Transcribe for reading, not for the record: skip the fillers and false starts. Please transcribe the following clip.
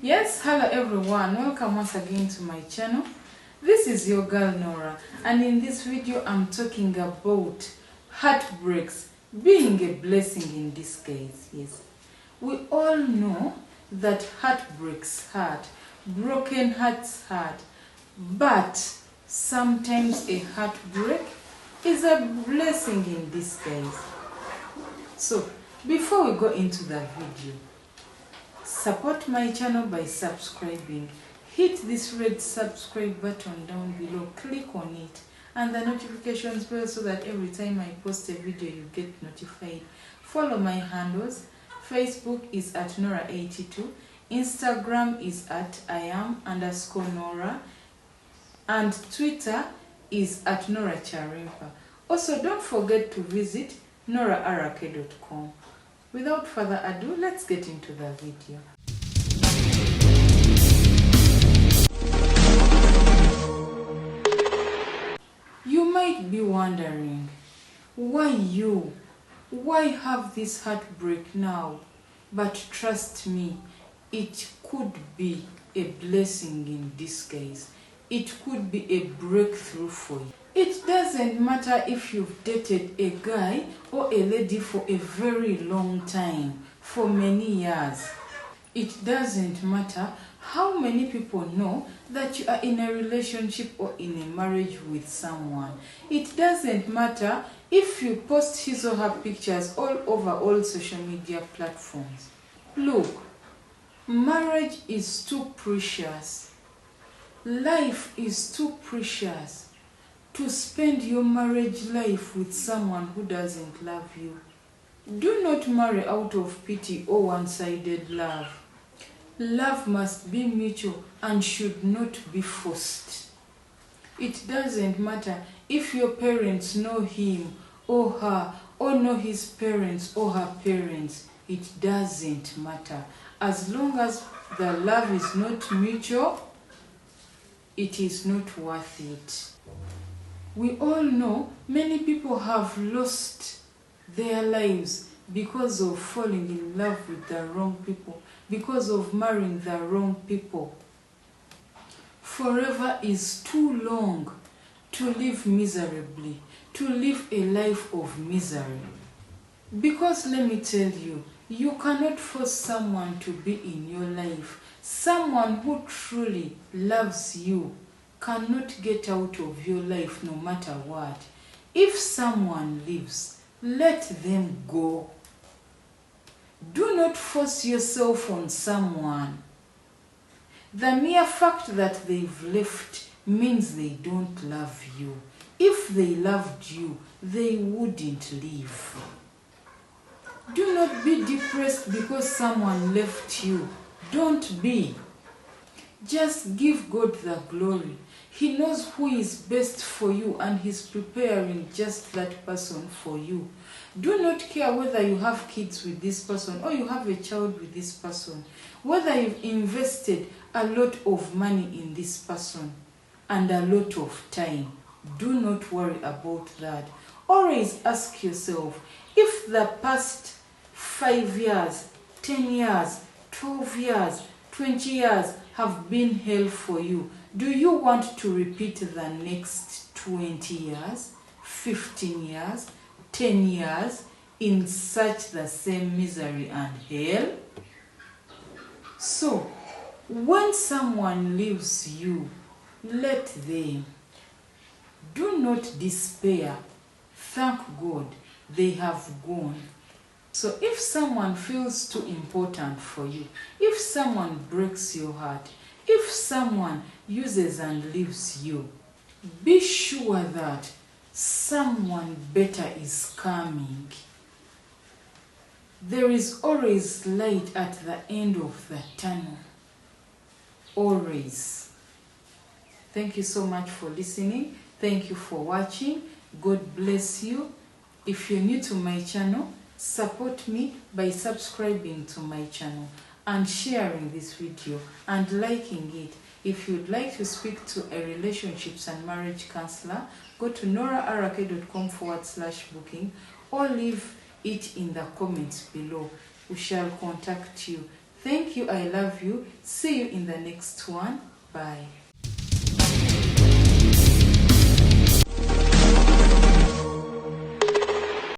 Yes, hello everyone, welcome once again to my channel. This is your girl Nora, and in this video I'm talking about heartbreaks being a blessing in disguise. Yes, we all know that heartbreaks hurt, broken hearts hurt, but sometimes a heartbreak is a blessing in disguise. So before we go into the video, support my channel by subscribing. Hit this red subscribe button down below, click on it, and the notifications bell so that every time I post a video you get notified. Follow my handles. Facebook is at Nora82, Instagram is at @Iam_Nora, and Twitter is at Nora Charimpa. Also, don't forget to visit noraarake.com. Without further ado, let's get into the video. You might be wondering, why you? Why have this heartbreak now? But trust me, it could be a blessing in disguise. It could be a breakthrough for you. It doesn't matter if you've dated a guy or a lady for a very long time, for many years. It doesn't matter how many people know that you are in a relationship or in a marriage with someone. It doesn't matter if you post his or her pictures all over all social media platforms. Look, marriage is too precious. Life is too precious to spend your marriage life with someone who doesn't love you. Do not marry out of pity or one-sided love. Love must be mutual and should not be forced. It doesn't matter if your parents know him or her, or know his parents or her parents. It doesn't matter. As long as the love is not mutual, it is not worth it. We all know many people have lost their lives because of falling in love with the wrong people, because of marrying the wrong people. Forever is too long to live miserably, to live a life of misery. Because let me tell you, you cannot force someone to be in your life. Someone who truly loves you cannot get out of your life no matter what. If someone leaves, let them go. Do not force yourself on someone. The mere fact that they've left means they don't love you. If they loved you, they wouldn't leave. Do not be depressed because someone left you. Don't be. Just give God the glory. He knows who is best for you, and He's preparing just that person for you. Do not care whether you have kids with this person or you have a child with this person, whether you've invested a lot of money in this person and a lot of time. Do not worry about that. Always ask yourself, if the past 5 years, 10 years, 12 years, 20 years have been hell for you, do you want to repeat the next 20 years, 15 years, 10 years in such the same misery and hell? So, when someone leaves you, let them. Do not despair. Thank God they have gone. So if someone feels too important for you, if someone breaks your heart, if someone uses and leaves you, be sure that someone better is coming. There is always light at the end of the tunnel. Always. Thank you so much for listening. Thank you for watching. God bless you. If you're new to my channel, support me by subscribing to my channel and sharing this video and liking it. If you'd like to speak to a relationships and marriage counselor, go to noraarake.com/booking or leave it in the comments below. We shall contact you. Thank you. I love you. See you in the next one. Bye.